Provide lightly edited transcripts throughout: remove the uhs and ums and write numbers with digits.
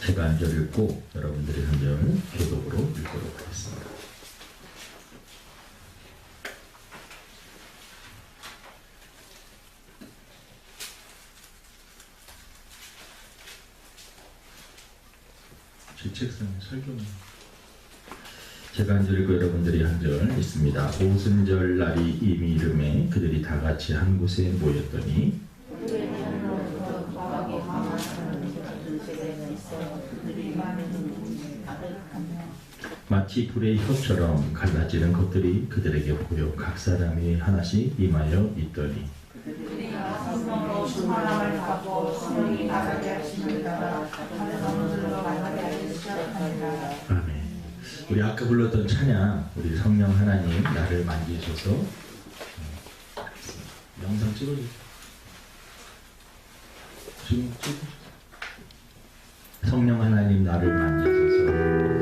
제가 한 절 읽고 여러분들이 한 절 교독으로 읽도록 하겠습니다. 제 책상에 설교는 제가 한 절 읽고 여러분들이 한 절 읽습니다. 오순절 날이 이미 이름에 그들이 다 같이 한 곳에 모였더니 마치 불의 혀처럼 갈라지는 것들이 그들에게 보여 각 사람이 하나씩 임하여 있더니 아멘. 우리 아까 불렀던 찬양, 우리 성령 하나님 나를 만지셔서 영상 찍어주세요. 지금 찍어주세요. 성령 하나님 나를 만지셔서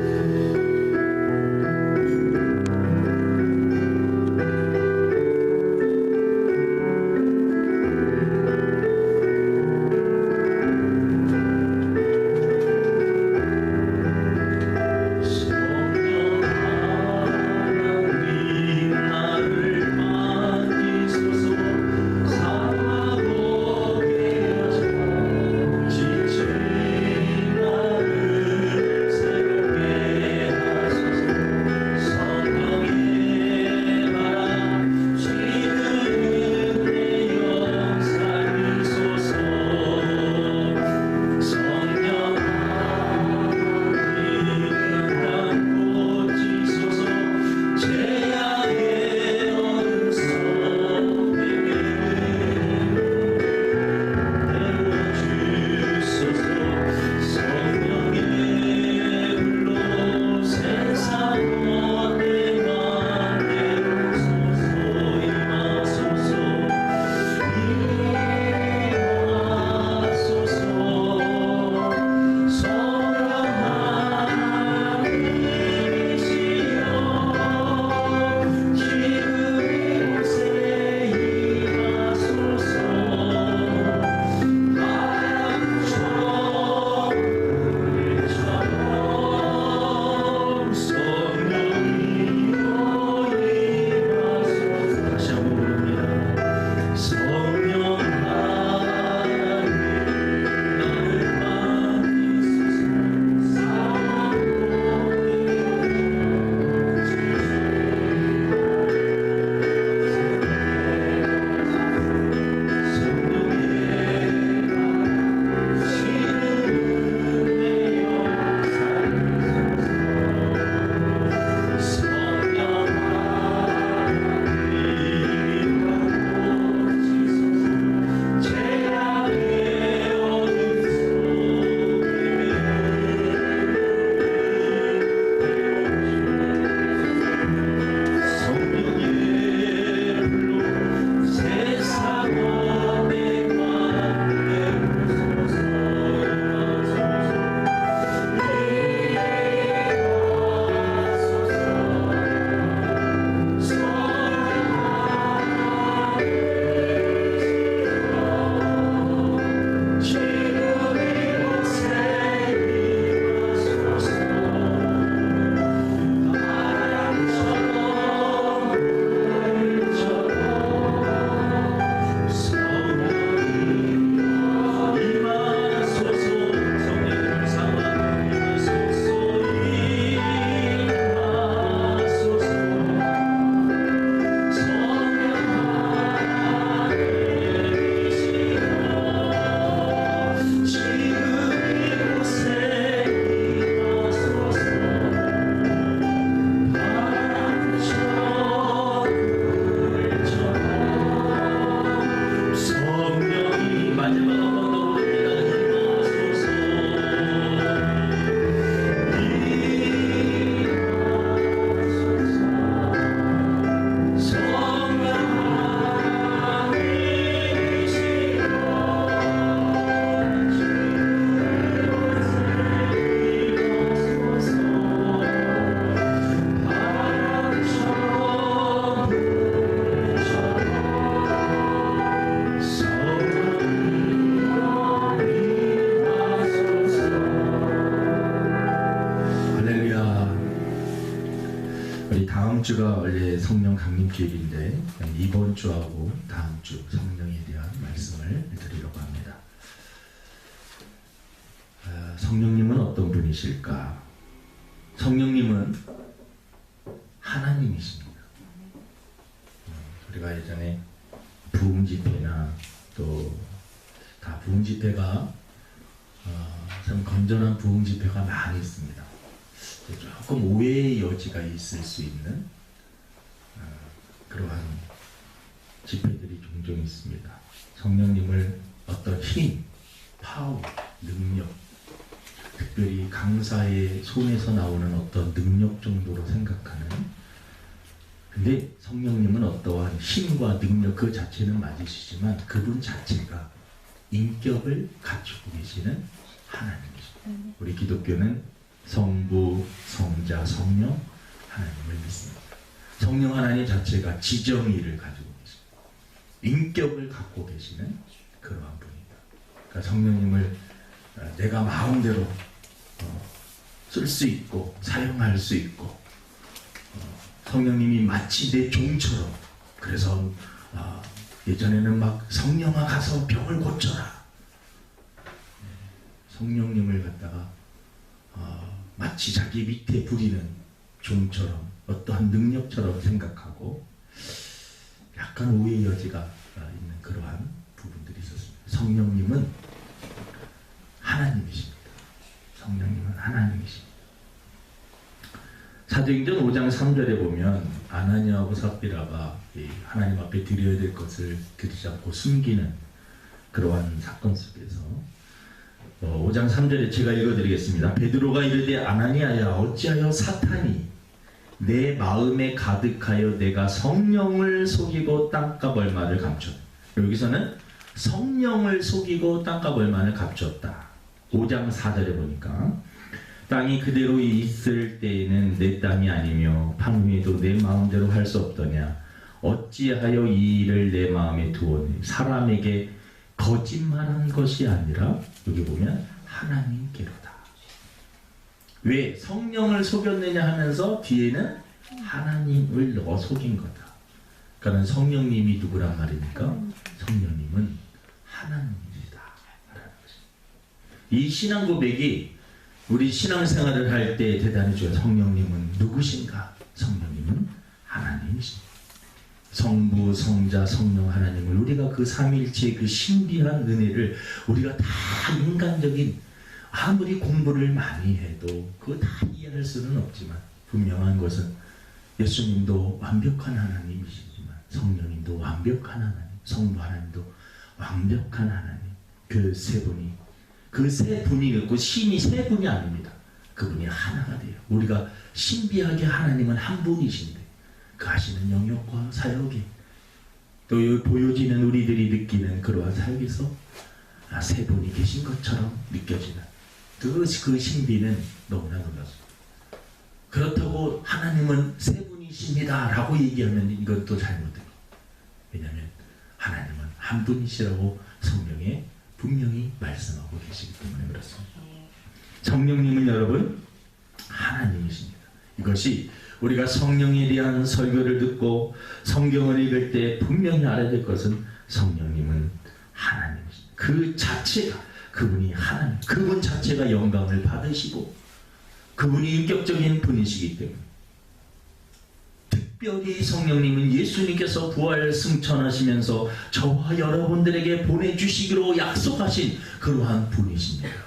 다음 주가 원래 성령 강림주일인데 이번 주하고 다음 주 성령에 대한 말씀을 드리려고 합니다. 성령님은 어떤 분이실까? 성령님은 하나님이십니다. 우리가 예전에 부흥집회나 또 다 부흥집회가 참 건전한 부흥집회가 많이 있습니다. 조금 오해의 여지가 있을 수 있는 그러한 집회들이 종종 있습니다. 성령님을 어떤 힘, 파워, 능력, 특별히 강사의 손에서 나오는 어떤 능력 정도로 생각하는, 근데 성령님은 어떠한 힘과 능력 그 자체는 맞으시지만 그분 자체가 인격을 갖추고 계시는 하나님이십니다. 우리 기독교는 성부, 성자, 성령 하나님을 믿습니다. 성령 하나님 자체가 지정의를 가지고 계십니다. 인격을 갖고 계시는 그러한 분입니다. 그러니까 성령님을 내가 마음대로 쓸 수 있고 사용할 수 있고, 성령님이 마치 내 종처럼, 그래서 예전에는 막 성령아 가서 병을 고쳐라, 성령님을 갖다가 마치 자기 밑에 부리는 종처럼 어떠한 능력처럼 생각하고 약간 오해의 여지가 있는 그러한 부분들이 있었습니다. 성령님은 하나님이십니다. 성령님은 하나님이십니다. 사도행전 5장 3절에 보면 아나니아하고 삽비라가 하나님 앞에 드려야 될 것을 드리지 않고 숨기는 그러한 사건 속에서 5장 3절에 제가 읽어드리겠습니다. 베드로가 이르되 아나니아야 어찌하여 사탄이 내 마음에 가득하여 내가 성령을 속이고 땅값 얼마를 감췄다. 여기서는 성령을 속이고 땅값 얼마를 감췄다. 5장 4절에 보니까 땅이 그대로 있을 때에는 내 땅이 아니며 판후에도 내 마음대로 할 수 없더냐. 어찌하여 이 일을 내 마음에 두었니. 사람에게 거짓말한 것이 아니라 여기 보면 하나님께로다. 왜 성령을 속였느냐 하면서 뒤에는 하나님을 넣어 속인 거다. 그러니까 성령님이 누구란 말입니까? 성령님은 하나님이다 라는 것입니다. 이 신앙 고백이 우리 신앙생활을 할 때 대단히 좋아요. 성령님은 누구신가? 성령님은 하나님이십니다. 성부, 성자, 성령 하나님을 우리가 그 삼일체의 그 신비한 은혜를 우리가 다 인간적인 아무리 공부를 많이 해도 그거 다 이해할 수는 없지만 분명한 것은 예수님도 완벽한 하나님이시지만 성령님도 완벽한 하나님, 성부 하나님도 완벽한 하나님, 그 세 분이 그 세 분이 있고 신이 세 분이 아닙니다. 그분이 하나가 돼요. 우리가 신비하게 하나님은 한 분이신데 그 하시는 영역과 사역이 또 보여지는 우리들이 느끼는 그러한 사역에서 세 분이 계신 것처럼 느껴지는 그 신비는 너무나 놀랍습니다. 그렇다고 하나님은 세 분이십니다 라고 얘기하면 이건 또 잘못된 거예요. 왜냐하면 하나님은 한 분이시라고 성령에 분명히 말씀하고 계시기 때문에 그렇습니다. 성령님은 여러분 하나님이십니다. 이것이 우리가 성령에 대한 설교를 듣고 성경을 읽을 때 분명히 알아야 될 것은 성령님은 하나님이십니다. 그 자체가 그분이 하나님, 그분 자체가 영광을 받으시고 그분이 인격적인 분이시기 때문에 특별히 성령님은 예수님께서 부활 승천하시면서 저와 여러분들에게 보내주시기로 약속하신 그러한 분이십니다.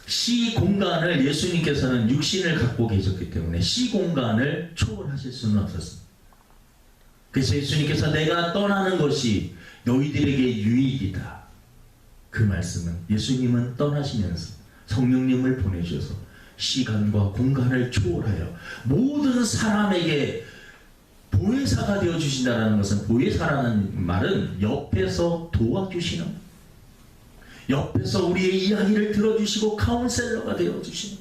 시 공간을 예수님께서는 육신을 갖고 계셨기 때문에 시 공간을 초월하실 수는 없었습니다. 그래서 예수님께서 내가 떠나는 것이 너희들에게 유익이다. 그 말씀은 예수님은 떠나시면서 성령님을 보내주셔서 시간과 공간을 초월하여 모든 사람에게 보혜사가 되어주신다는 것은, 보혜사라는 말은 옆에서 도와주시는, 옆에서 우리의 이야기를 들어주시고 카운셀러가 되어주시는,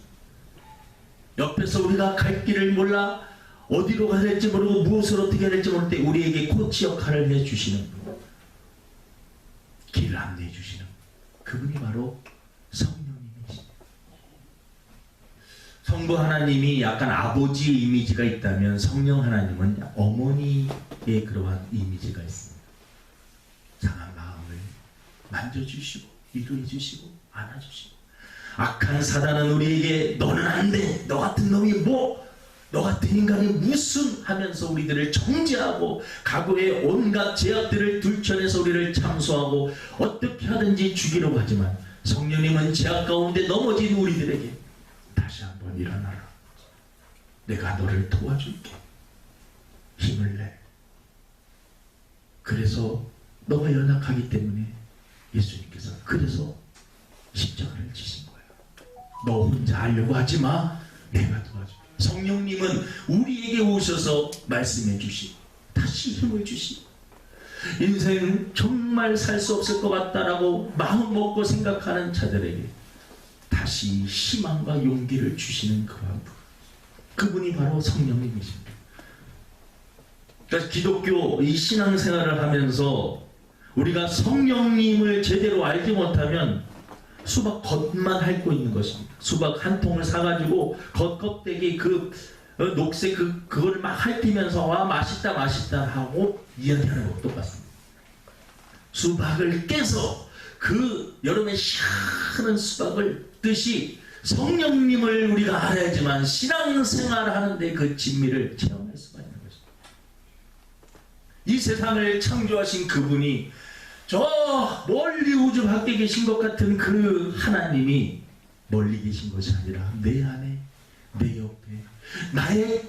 옆에서 우리가 갈 길을 몰라 어디로 가야 될지 모르고 무엇을 어떻게 해야 될지 모를 때 우리에게 코치 역할을 해주시는 분, 길을 안내해 주시는 그분이 바로 성령님이십니다. 성부 하나님이 약간 아버지의 이미지가 있다면 성령 하나님은 어머니의 그러한 이미지가 있습니다. 상한 마음을 만져주시고 위로해주시고 안아주시고, 악한 사단은 우리에게 너는 안 돼, 너 같은 놈이 뭐, 너 같은 인간이 무슨 하면서 우리들을 정죄하고 과거의 온갖 죄악들을 들춰내서 우리를 참소하고 어떻게 하든지 죽이려고 하지만, 성령님은 죄악 가운데 넘어진 우리들에게 다시 한번 일어나라, 내가 너를 도와줄게, 힘을 내. 그래서 너가 연약하기 때문에 예수님께서 그래서 십자가를 지신 거야. 너 혼자 하려고 하지 마, 내가 도와줄게. 성령님은 우리에게 오셔서 말씀해 주시고 다시 힘을 주시고, 인생 정말 살 수 없을 것 같다라고 마음 먹고 생각하는 자들에게 다시 희망과 용기를 주시는 그분, 그분이 바로 성령님이십니다. 그러니까 기독교 이 신앙생활을 하면서 우리가 성령님을 제대로 알지 못하면 수박 겉만 핥고 있는 것입니다. 수박 한 통을 사가지고 겉껍데기 녹색 그걸 막 핥으면서 와 맛있다 맛있다 하고 이야기하는 것도 똑같습니다. 수박을 깨서 그 여름에 시원한 수박을 뜻이 성령님을 우리가 알아야지만 신앙생활을 하는데 그 진미를 체험할 수가 있는 것입니다. 이 세상을 창조하신 그분이 저 멀리 우주 밖에 계신 것 같은 그 하나님이 멀리 계신 것이 아니라 내 안에, 내 옆에, 나의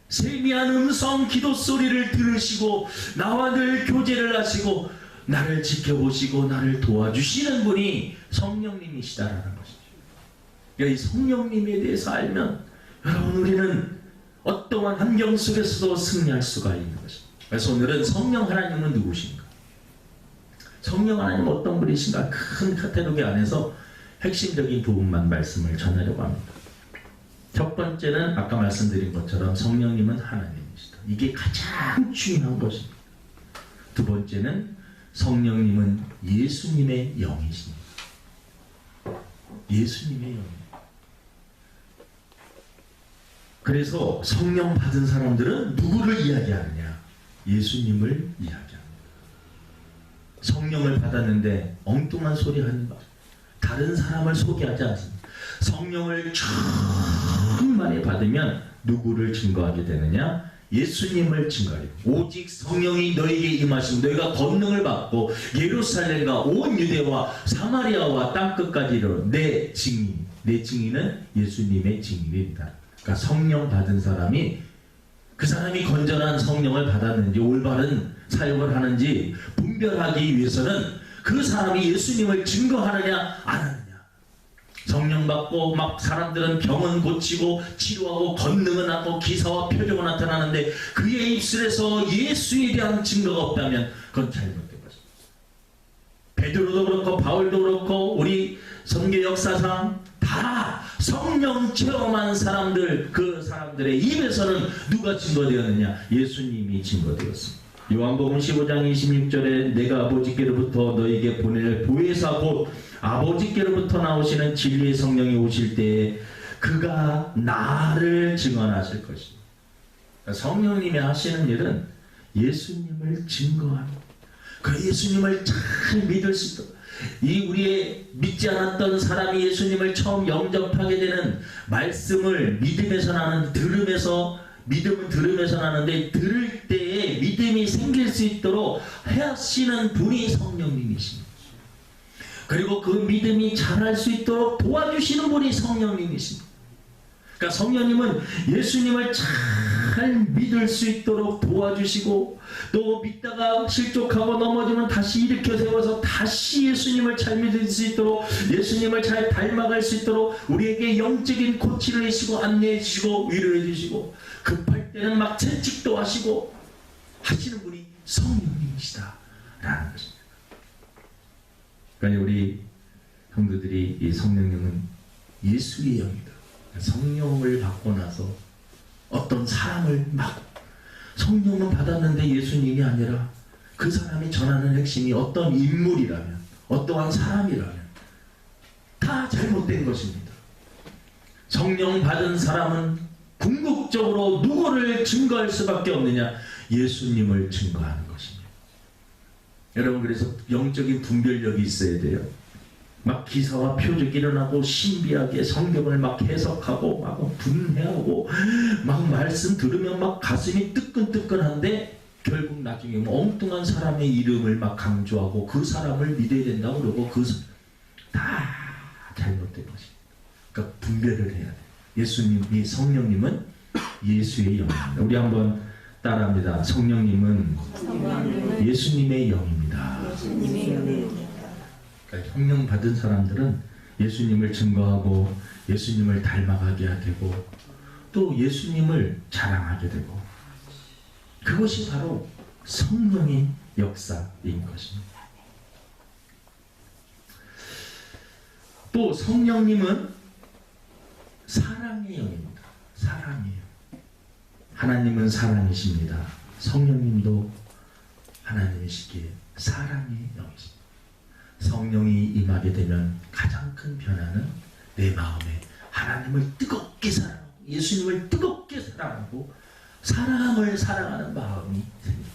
세미한 음성 기도 소리를 들으시고 나와 늘 교제를 하시고 나를 지켜보시고 나를 도와주시는 분이 성령님이시다라는 것이죠. 이 성령님에 대해서 알면 여러분, 우리는 어떠한 환경 속에서도 승리할 수가 있는 것입니다. 그래서 오늘은 성령 하나님은 누구신가? 성령 하나님 어떤 분이신가? 큰 카테고리 안에서 핵심적인 부분만 말씀을 전하려고 합니다. 첫 번째는 아까 말씀드린 것처럼 성령님은 하나님이시다. 이게 가장 중요한 것입니다. 두 번째는 성령님은 예수님의 영이십니다. 예수님의 영. 그래서 성령 받은 사람들은 누구를 이야기하느냐? 예수님을 이야기합니다. 성령을 받았는데 엉뚱한 소리 하는 것, 다른 사람을 소개하지 않습니다. 성령을 충만히 받으면 누구를 증거하게 되느냐? 예수님을 증거해요. 오직 성령이 너에게 임하시면 너희가 권능을 받고 예루살렘과 온 유대와 사마리아와 땅끝까지 이르러 내 증인, 내 증인은 예수님의 증인이다. 그러니까 성령 받은 사람이, 그 사람이 건전한 성령을 받았는지 올바른 사역을 하는지 분별하기 위해서는 그 사람이 예수님을 증거하느냐 안 하느냐. 성령 받고 막 사람들은 병은 고치고 치료하고 권능은 하고 기사와 표적은 나타나는데 그의 입술에서 예수에 대한 증거가 없다면 그건 잘못된 것입니다. 베드로도 그렇고 바울도 그렇고 우리 선교 역사상 다 성령 체험한 사람들, 그 사람들의 입에서는 누가 증거되었느냐? 예수님이 증거되었습니다. 요한복음 15장 26절에 내가 아버지께로부터 너에게 보낼 보혜사 곧 아버지께로부터 나오시는 진리의 성령이 오실 때에 그가 나를 증언하실 것입니다. 그러니까 성령님이 하시는 일은 예수님을 증거하는, 그 예수님을 잘 믿을 수 있도록, 이 우리의 믿지 않았던 사람이 예수님을 처음 영접하게 되는 말씀을 믿음에서 나는, 들음에서, 믿음은 들음에서 나는데 들을 때에 믿음이 생길 수 있도록 하시는 분이 성령님이십니다. 그리고 그 믿음이 자랄 수 있도록 도와주시는 분이 성령님이십니다. 그러니까 성령님은 예수님을 잘 믿을 수 있도록 도와주시고, 또 믿다가 실족하고 넘어지면 다시 일으켜 세워서 다시 예수님을 잘 믿을 수 있도록, 예수님을 잘 닮아갈 수 있도록 우리에게 영적인 코치를 해주시고 안내해 주시고 위로해 주시고, 급할 때는 막 채찍도 하시고 하시는 분이 성령님이시다 라는 것입니다. 그러니까 우리 성도들이 이 성령님은 예수의 영이다. 성령을 받고 나서 어떤 사람을 막, 성령은 받았는데 예수님이 아니라 그 사람이 전하는 핵심이 어떤 인물이라면, 어떠한 사람이라면 다 잘못된 것입니다. 성령 받은 사람은 궁극적으로 누구를 증거할 수밖에 없느냐? 예수님을 증거하는 것입니다. 여러분, 그래서 영적인 분별력이 있어야 돼요. 막 기사와 표적이 일어나고 신비하게 성경을 막 해석하고 막 분해하고 막 말씀 들으면 막 가슴이 뜨끈뜨끈한데 결국 나중에 엉뚱한 사람의 이름을 막 강조하고 그 사람을 믿어야 된다고 그러고 다 잘못된 것입니다. 그러니까 분별을 해야 돼요. 예수님이, 성령님은 예수의 영입니다. 우리 한번 따라합니다. 성령님은 예수님의 영입니다. 그러니까 성령 받은 사람들은 예수님을 증거하고 예수님을 닮아가게 되고 또 예수님을 자랑하게 되고, 그것이 바로 성령의 역사인 것입니다. 또 성령님은 사랑의 영입니다. 사랑이에요. 하나님은 사랑이십니다. 성령님도 하나님이시기에 사랑의 영이십니다. 성령이 임하게 되면 가장 큰 변화는 내 마음에 하나님을 뜨겁게 사랑하고 예수님을 뜨겁게 사랑하고 사람을 사랑하는 마음이 생깁니다.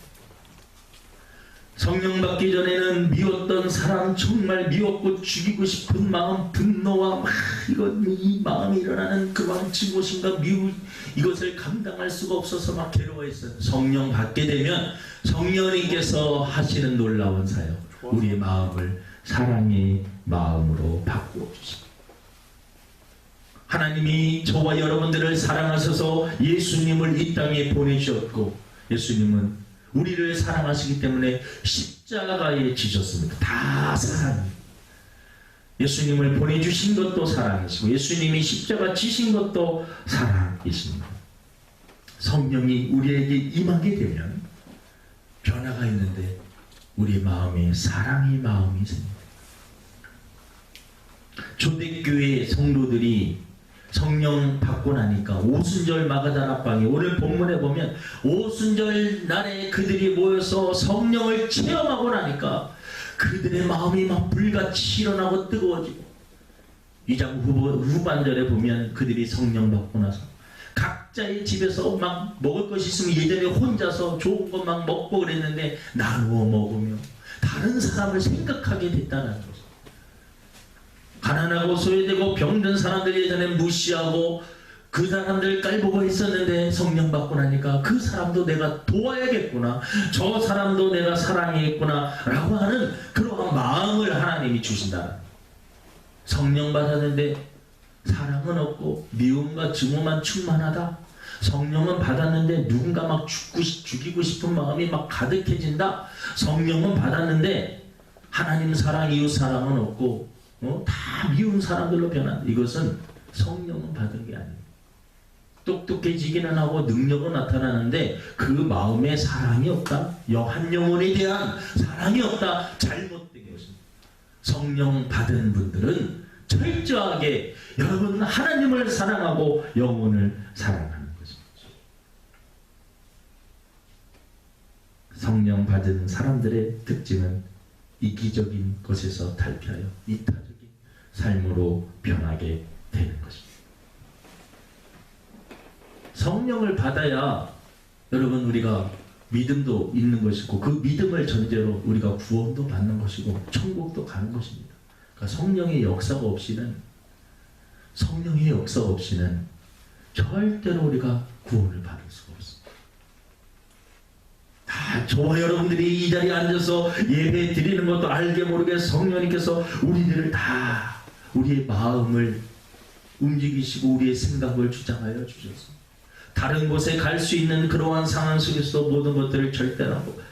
성령 받기 전에는 미웠던 사람, 정말 미웠고 죽이고 싶은 마음, 분노와 이 마음이 일어나는 그런 증오심과 미움, 이것을 감당할 수가 없어서 막 괴로워했어요. 성령 받게 되면 성령님께서 하시는 놀라운 사역, 우리의 마음을 사랑의 마음으로 바꾸어 주십니다. 하나님이 저와 여러분들을 사랑하셔서 예수님을 이 땅에 보내주셨고, 예수님은 우리를 사랑하시기 때문에 십자가에 지셨습니다. 다 사랑입니다. 예수님을 보내주신 것도 사랑이시고 예수님이 십자가 지신 것도 사랑이십니다. 성령이 우리에게 임하게 되면 변화가 있는데 우리 마음에 사랑의 마음이 생깁니다. 초대교회 성도들이 성령 받고 나니까 오순절 마가다락방에, 오늘 본문에 보면 오순절 날에 그들이 모여서 성령을 체험하고 나니까 그들의 마음이 막 불같이 일어나고 뜨거워지고, 2장 후반절에 보면 그들이 성령 받고 나서 각자의 집에서 막 먹을 것이 있으면 예전에 혼자서 좋은 것 막 먹고 그랬는데 나누어 먹으며 다른 사람을 생각하게 됐다는 거죠. 가난하고 소외되고 병든 사람들 예전에 무시하고 그 사람들 깔보고 했었는데 성령 받고 나니까 그 사람도 내가 도와야겠구나, 저 사람도 내가 사랑해야겠구나 라고 하는 그러한 마음을 하나님이 주신다. 성령 받았는데 사랑은 없고 미움과 증오만 충만하다. 성령은 받았는데 누군가 막 죽이고 싶은 마음이 막 가득해진다. 성령은 받았는데 하나님 사랑, 이웃 사랑은 없고 다 미운 사람들로 변한다. 이것은 성령은 받은 게 아니에요. 똑똑해지기는 하고 능력은 나타나는데 그 마음에 사랑이 없다. 한 영혼에 대한 사랑이 없다. 잘못된 것입니다. 성령 받은 분들은 철저하게 여러분 하나님을 사랑하고 영혼을 사랑하는 것입니다. 성령 받은 사람들의 특징은 이기적인 것에서 탈피하여 이타적인 삶으로 변하게 되는 것입니다. 성령을 받아야 여러분 우리가 믿음도 있는 것이고 그 믿음을 전제로 우리가 구원도 받는 것이고 천국도 가는 것입니다. 그러니까 성령의 역사가 없이는 절대로 우리가 구원을 받을 수가 없습니다. 저와 여러분들이 이 자리에 앉아서 예배 드리는 것도 알게 모르게 성령님께서 우리들을 다 우리의 마음을 움직이시고 우리의 생각을 주장하여 주셨습니다. 다른 곳에 갈 수 있는 그러한 상황 속에서 모든 것들을 절제하고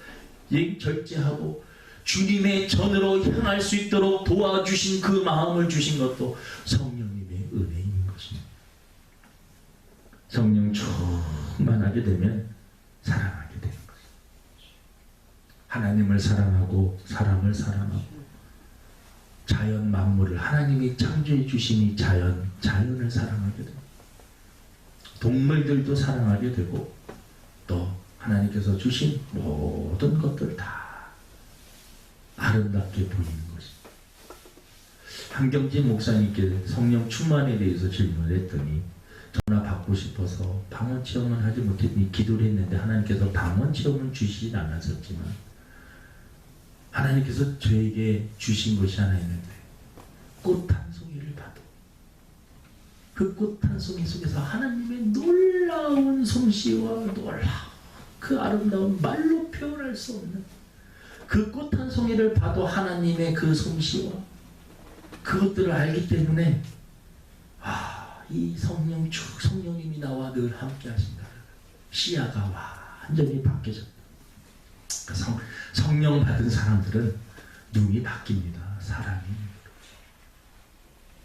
주님의 전으로 향할 수 있도록 도와주신 그 마음을 주신 것도 성령님의 은혜인 것입니다. 성령 충만하게 되면 사랑하게 되는 것입니다. 하나님을 사랑하고 사람을 사랑하고 자연 만물을 하나님이 창조해 주신 이 자연을 사랑하게 됩니다. 동물들도 사랑하게 되고 또 하나님께서 주신 모든 것들 다 아름답게 보이는 것입니다. 한경진 목사님께 성령 충만에 대해서 질문을 했더니 전화 받고 싶어서 방언 체험은 하지 못했니 기도를 했는데 하나님께서 방언 체험은 주시진 않았었지만 하나님께서 저에게 주신 것이 하나 있는데 꽃 한 송이를 봐도 그 꽃 한 송이 속에서 하나님의 놀라운 솜씨와 놀라운 그 아름다운 말로 표현할 수 없는 그 꽃 한 송이를 봐도 하나님의 그 솜씨와 그것들을 알기 때문에 이 성령님이 나와 늘 함께 하신다. 시야가 완전히 바뀌어졌다. 성령 받은 사람들은 눈이 바뀝니다. 사람이.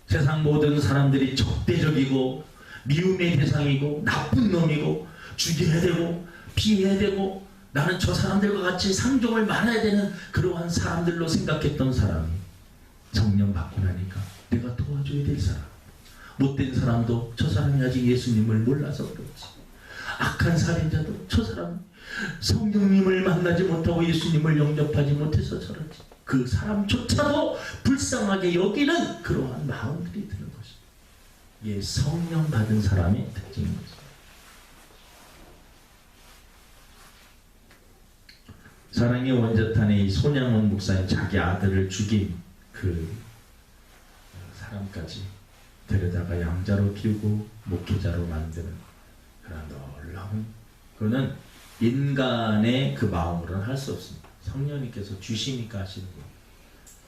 세상 모든 사람들이 적대적이고 미움의 대상이고 나쁜 놈이고 죽여야 되고 피해야 되고 나는 저 사람들과 같이 상종을 말아야 되는 그러한 사람들로 생각했던 사람이 성령 받고 나니까 내가 도와줘야 될 사람, 못된 사람도 저 사람이 아직 예수님을 몰라서 그렇지, 악한 살인자도 저 사람 성령님을 만나지 못하고 예수님을 영접하지 못해서 저렇지, 그 사람조차도 불쌍하게 여기는 그러한 마음들이 드는 것입니다. 이게 성령 받은 사람의 특징인 것입니다. 사랑의 원자탄의 손양원 목사님 자기 아들을 죽인 그 사람까지 데려다가 양자로 키우고 목회자로 만드는 그런 놀라운, 그거는 인간의 그 마음으로는 할 수 없습니다. 성령님께서 주시니까 하시는 거예요.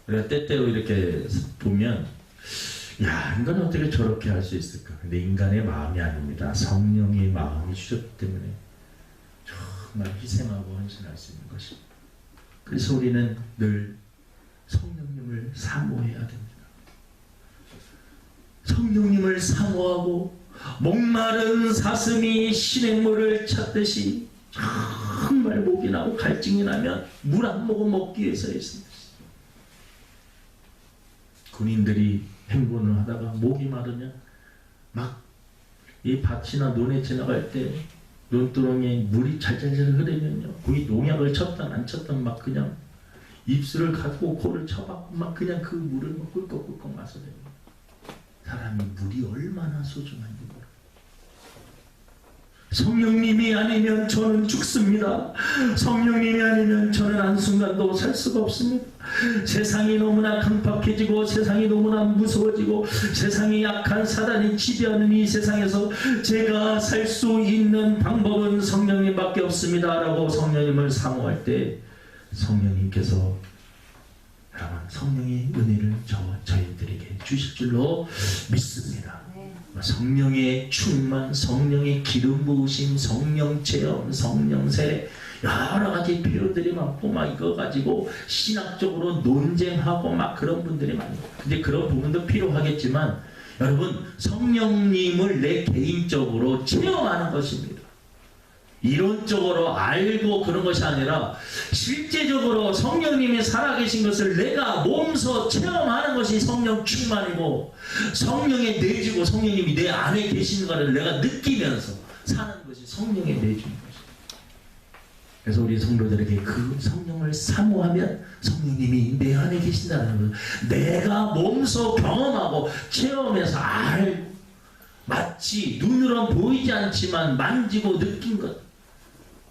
그래서 때때로 이렇게 보면 야, 인간은 어떻게 저렇게 할 수 있을까? 근데 인간의 마음이 아닙니다. 성령의 마음이 주셨기 때문에 정말 희생하고 헌신할 수 있는 것입니다. 그래서 우리는 늘 성령님을 사모해야 됩니다. 성령님을 사모하고 목마른 사슴이 시냇물을 찾듯이 정말 목이 나고 갈증이 나면 물 한 모금 먹기 위해서 했습니다. 군인들이 행군을 하다가 목이 마르면 막 이 밭이나 논에 지나갈 때 논두렁에 물이 잘잘잘 흐르면요, 거기 농약을 쳤던 안 쳤던 막 그냥 입술을 갖고 코를 쳐박고 막 그냥 그 물을 막 꿀꺽꿀꺽 마셔대요. 사람이 물이 얼마나 소중한지 몰라요. 성령님이 아니면 저는 죽습니다. 성령님이 아니면 저는 한순간도 살 수가 없습니다. 세상이 너무나 강팍해지고 세상이 너무나 무서워지고 세상이 약한 사단이 지배하는 이 세상에서 제가 살 수 있는 방법은 성령님밖에 없습니다 라고 성령님을 사모할 때 성령님께서 성령의 은혜를 저희들에게 주실 줄로 믿습니다. 성령의 충만, 성령의 기름 부으심, 성령 체험, 성령 세례, 여러 가지 표현들이 많고 막 이거 가지고 신학적으로 논쟁하고 막 그런 분들이 많아요. 근데 그런 부분도 필요하겠지만 여러분, 성령님을 내 개인적으로 체험하는 것입니다. 이론적으로 알고 그런 것이 아니라 실제적으로 성령님이 살아계신 것을 내가 몸소 체험하는 것이 성령 충만이고, 성령에 내주고 성령님이 내 안에 계시는 것을 내가 느끼면서 사는 것이 성령에 내주는 것입니다. 그래서 우리 성도들에게 그 성령을 사모하면 성령님이 내 안에 계신다는 것, 내가 몸소 경험하고 체험해서 알고, 마치 눈으로는 보이지 않지만 만지고 느낀 것.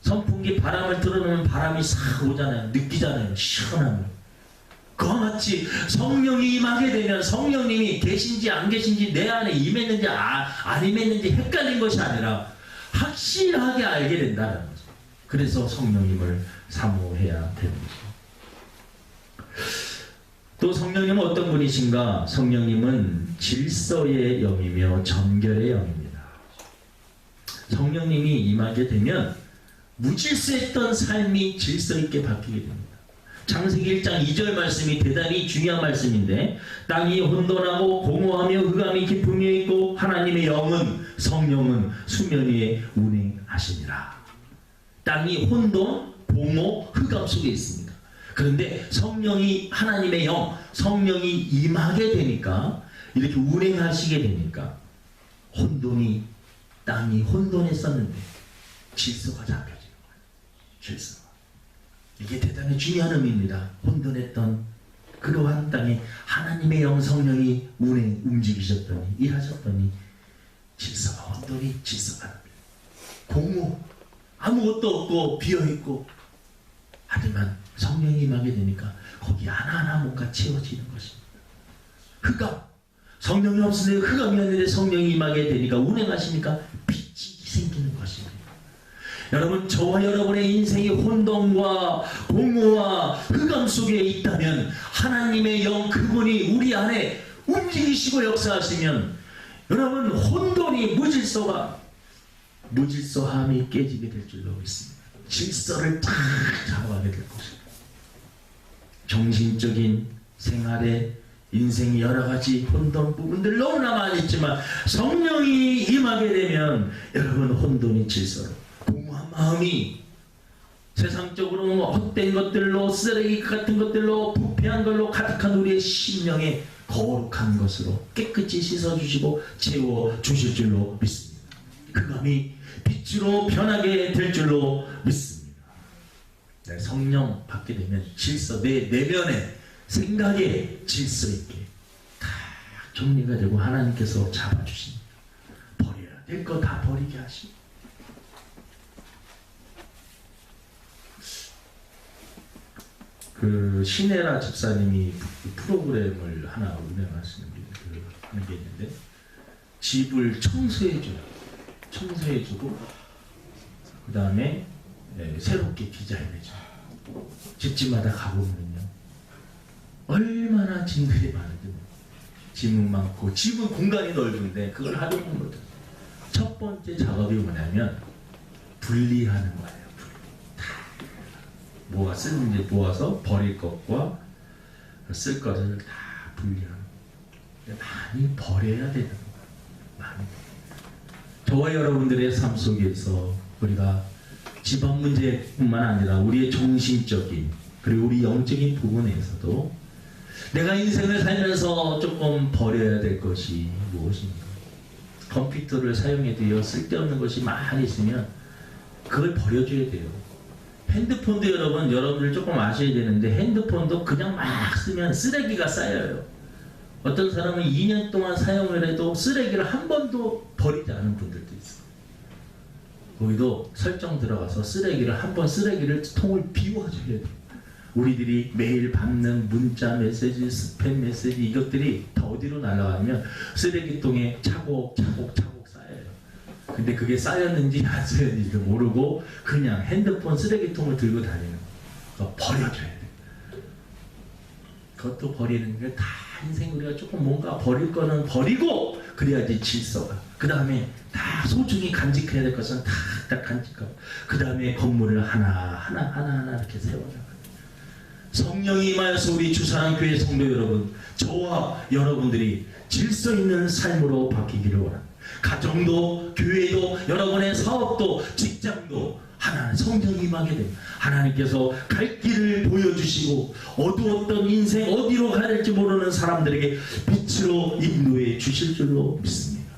선풍기 바람을 틀어놓으면 바람이 싹 오잖아요. 느끼잖아요. 시원함을. 그와 같이 성령이 임하게 되면 성령님이 계신지 안 계신지, 내 안에 임했는지 안 임했는지 헷갈린 것이 아니라 확실하게 알게 된다는 거죠. 그래서 성령님을 사모해야 되는 거죠. 또 성령님은 어떤 분이신가? 성령님은 질서의 영이며 정결의 영입니다. 성령님이 임하게 되면 무질서했던 삶이 질서 있게 바뀌게 됩니다. 창세기 1장 2절 말씀이 대단히 중요한 말씀인데, 땅이 혼돈하고 공허하며 흑암이 깊음 위에 있고 하나님의 영은, 성령은 수면 위에 운행하시니라. 땅이 혼돈, 공허, 흑암 속에 있습니다. 그런데 성령이, 하나님의 영, 성령이 임하게 되니까, 이렇게 운행하시게 되니까 혼돈이, 땅이 혼돈했었는데 질서가 잡혀지는 거예요. 질서가. 이게 대단히 중요한 의미입니다. 혼돈했던 그러한 땅에 하나님의 영성령이 운에 움직이셨더니 일하셨더니 질서가 온전히 질서가 납니다. 공허 아무것도 없고 비어있고 하지만 성령이 임하게 되니까 거기 하나하나 뭔가 채워지는 것입니다. 흑암 성령이 없으니 흑암이 아닌데 성령이 임하게 되니까 운행하시니까 빛이 생기는 것입니다. 여러분 저와 여러분의 인생이 혼돈과 공허와 흑암 속에 있다면 하나님의 영 그분이 우리 안에 움직이시고 역사하시면 여러분 혼돈이 무질서함이 깨지게 될 줄로 믿습니다. 질서를 탁 잡아가게 될 것입니다. 정신적인 생활에 인생이 여러가지 혼돈 부분들 너무나 많이 있지만 성령이 임하게 되면 여러분 혼돈이 질서로 공허한 마음이 세상적으로 헛된 것들로 쓰레기 같은 것들로 부패한 걸로 가득한 우리의 심령에 거룩한 것으로 깨끗이 씻어주시고 채워주실 줄로 믿습니다. 그 감이 빛으로 변하게 될 줄로 믿습니다. 성령 받게 되면 질서, 내 내면의 생각에 질서 있게 다 정리가 되고 하나님께서 잡아주십니다. 버려야 될 거 다 버리게 하십니다. 그 신혜라 집사님이 프로그램을 하나 운영하시는 게 있는데 집을 청소해주고 그 다음에 새롭게 디자인해줘요. 집집마다 가보면요 얼마나 짐들이 많은지 짐은 많고 집은 공간이 넓은데 그걸 활용을 못해요. 첫 번째 작업이 뭐냐면 분리하는 거예요. 뭐가 쓰는지 모아서 버릴 것과 쓸 것을 다 분리하는 거예요. 많이 버려야 되는 거예요. 많이. 저와 여러분들의 삶 속에서 우리가 집안 문제뿐만 아니라 우리의 정신적인 그리고 우리 영적인 부분에서도 내가 인생을 살면서 조금 버려야 될 것이 무엇인가? 컴퓨터를 사용해도요 쓸데없는 것이 많이 있으면 그걸 버려줘야 돼요. 핸드폰도 여러분들 조금 아셔야 되는데 핸드폰도 그냥 막 쓰면 쓰레기가 쌓여요. 어떤 사람은 2년 동안 사용을 해도 쓰레기를 한 번도 버리지 않은 분들도 있어요. 거기도 설정 들어가서 쓰레기를 통을 비워줘야 돼요. 우리들이 매일 받는 문자 메시지, 스팸 메시지 이것들이 다 어디로 날아가면 쓰레기통에 차곡차곡 쌓여요. 근데 그게 쌓였는지 안 쌓였는지도 모르고 그냥 핸드폰 쓰레기통을 들고 다니는 거 버려줘야 돼요. 그것도 버리는 게 다 인생 우리가 조금 뭔가 버릴 거는 버리고 그래야지 질서가. 그 다음에 다 소중히 간직해야 될 것은 다 간직하고 그 다음에 건물을 하나 이렇게 세워나가요. 성령이 임하여서 우리 주사랑교회 성도 여러분, 저와 여러분들이 질서 있는 삶으로 바뀌기를 원합니다. 가정도, 교회도, 여러분의 사업도, 직장도 하나님 성령이 임하게 됩니다. 하나님께서 갈 길을 보여주시고 어두웠던 인생 어디로 가야 될지 모르는 사람들에게 빛으로 인도해 주실 줄로 믿습니다.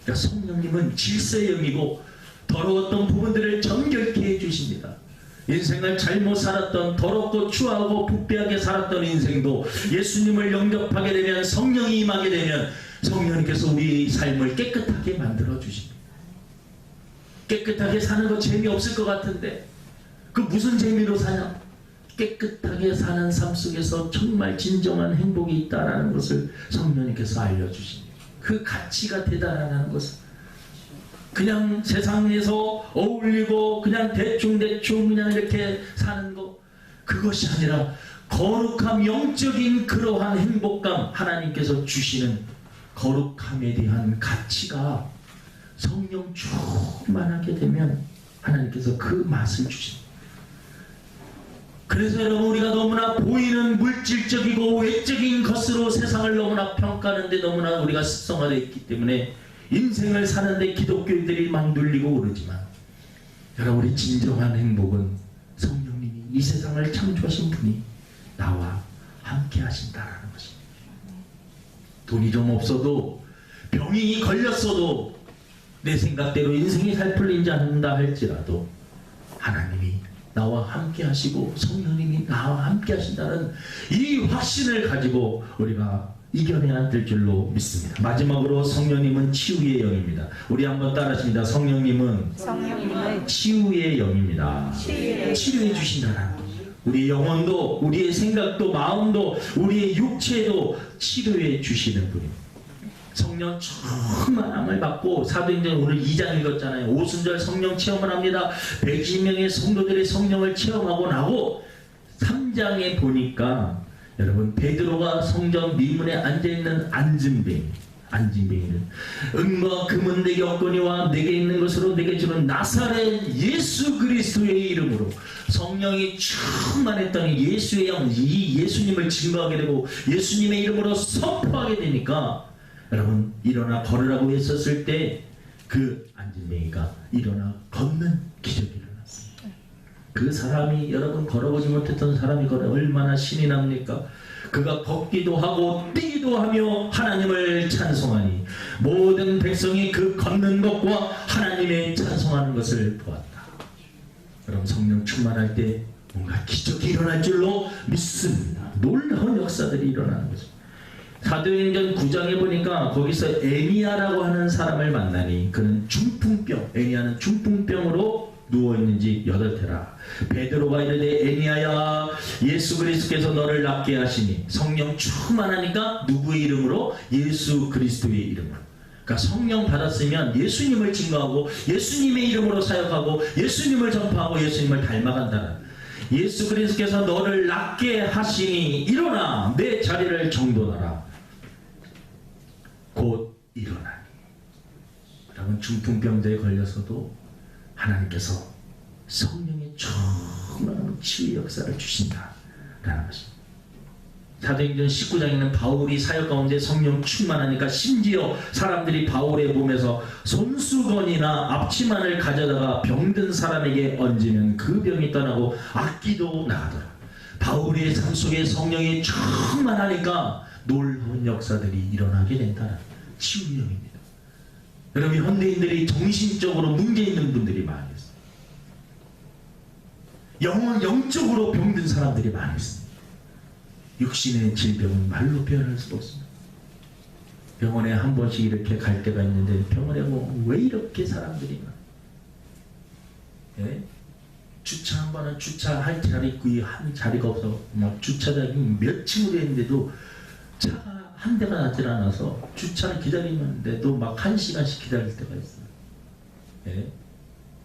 그러니까 성령님은 질서의 영이고 더러웠던 부분들을 정결케 해주십니다. 인생을 잘못 살았던 더럽고 추하고 부패하게 살았던 인생도 예수님을 영접하게 되면 성령이 임하게 되면 성령님께서 우리 삶을 깨끗하게 만들어 주십니다. 깨끗하게 사는 거 재미없을 것 같은데 그 무슨 재미로 사냐? 깨끗하게 사는 삶 속에서 정말 진정한 행복이 있다는 것을 성령님께서 알려주십니다. 그 가치가 대단하다는 것을 그냥 세상에서 어울리고 그냥 대충 그냥 이렇게 사는 거 그것이 아니라 거룩함 영적인 그러한 행복감 하나님께서 주시는 거룩함에 대한 가치가 성령 충만하게 되면 하나님께서 그 맛을 주십니다. 그래서 여러분 우리가 너무나 보이는 물질적이고 외적인 것으로 세상을 너무나 평가하는데 너무나 우리가 습성화되어 있기 때문에 인생을 사는데 기독교인들이 막 눌리고 그러지만 여러분 우리 진정한 행복은 성령님이 이 세상을 창조하신 분이 나와 함께 하신다라는 것입니다. 돈이 좀 없어도 병이 걸렸어도 내 생각대로 인생이 잘 풀리지 않는다 할지라도 하나님이 나와 함께 하시고 성령님이 나와 함께 하신다는 이 확신을 가지고 우리가 이겨내야 될 줄로 믿습니다. 마지막으로 성령님은 치유의 영입니다. 우리 한번 따라하십니다. 성령님은 치유의 영입니다. 치유해 주신다는 우리 영혼도 우리의 생각도 마음도 우리의 육체도 치료해 주시는 분입니다. 성령 충만함을 받고 사도행전 오늘 2장 읽었잖아요. 오순절 성령 체험을 합니다. 120명의 성도들의 성령을 체험하고 나고 3장에 보니까 여러분 베드로가 성전 미문에 앉아있는 안진뱅이를 은과 금은 내게 없거니와 내게 있는 것으로 내게 주는 나사렛 예수 그리스도의 이름으로 성령이 충만했더니 예수의 영, 이 예수님을 증거하게 되고 예수님의 이름으로 선포하게 되니까 여러분 일어나 걸으라고 했었을 때 그 안진뱅이가 일어나 걷는 기적이 일어났습니다. 그 사람이 여러분 걸어보지 못했던 사람이 걸어 얼마나 신이 납니까? 그가 걷기도 하고 뛰기도 하며 하나님을 찬송하니 모든 백성이 그 걷는 것과 하나님의 찬송하는 것을 보았다. 여러분 성령 충만할 때 뭔가 기적이 일어날 줄로 믿습니다. 놀라운 역사들이 일어나는 거죠. 사도행전 9장에 보니까 거기서 애니아라고 하는 사람을 만나니 그는 중풍병, 애니아는 중풍병으로 누워있는지 8태라. 베드로가 이르되 애니아야 예수 그리스도께서 너를 낫게 하시니 성령 충만하니까 누구의 이름으로? 예수 그리스도의 이름으로. 그러니까 성령 받았으면 예수님을 증거하고 예수님의 이름으로 사역하고 예수님을 전파하고 예수님을 닮아간다는 예수 그리스도께서 너를 낫게 하시니 일어나 내 자리를 정돈하라. 곧 일어나니. 여러분 중풍병자에 걸려서도 하나님께서 성령의 충만한 치유의 역사를 주신다라는 것입니다. 사도행전 19장에는 바울이 사역 가운데 성령 충만하니까 심지어 사람들이 바울의 몸에서 손수건이나 앞치마를 가져다가 병든 사람에게 얹으면 그 병이 떠나고 악기도 나가더라. 바울의 삶 속에 성령이 충만하니까 놀라운 역사들이 일어나게 된다는 치유의 영입니다. 여러분 현대인들이 정신적으로 문제 있는 분들이 많이 있어요. 영적으로 병든 사람들이 많이 있습니다. 육신의 질병은 말로 표현할 수가 없습니다. 병원에 한 번씩 이렇게 갈 때가 있는데 병원에 보면 왜 이렇게 사람들이 많아요? 예? 주차 한 번은 주차할 한 자리가 없어. 막 주차장이 몇 층으로 했는데도 차가 한 대가 나질 않아서 주차를 기다리는데도 막 1시간씩 기다릴 때가 있어요. 예?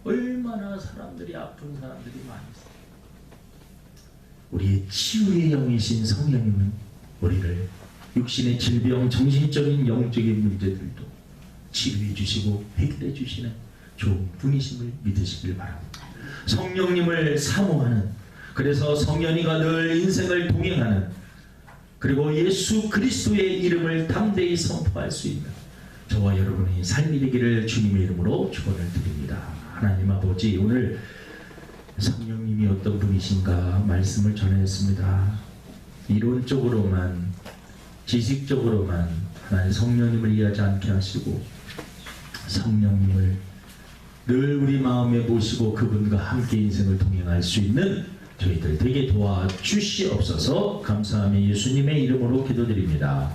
얼마나 사람들이 아픈 사람들이 많이 있어요. 우리의 치유의 영이신 성령님은 우리를 육신의 질병, 정신적인 영적인 문제들도 치료해 주시고 해결해 주시는 좋은 분이심을 믿으시길 바랍니다. 성령님을 사모하는, 그래서 성령이가 늘 인생을 동행하는, 그리고 예수 그리스도의 이름을 담대히 선포할 수 있는 저와 여러분의 삶이 되기를 주님의 이름으로 축원을 드립니다. 하나님 아버지, 오늘 성령님이 어떤 분이신가 말씀을 전했습니다. 이론적으로만, 지식적으로만 하나님 성령님을 이해하지 않게 하시고 성령님을 늘 우리 마음에 모시고 그분과 함께 인생을 동행할 수 있는 저희들 되게 도와주시옵소서. 감사하며 예수님의 이름으로 기도드립니다.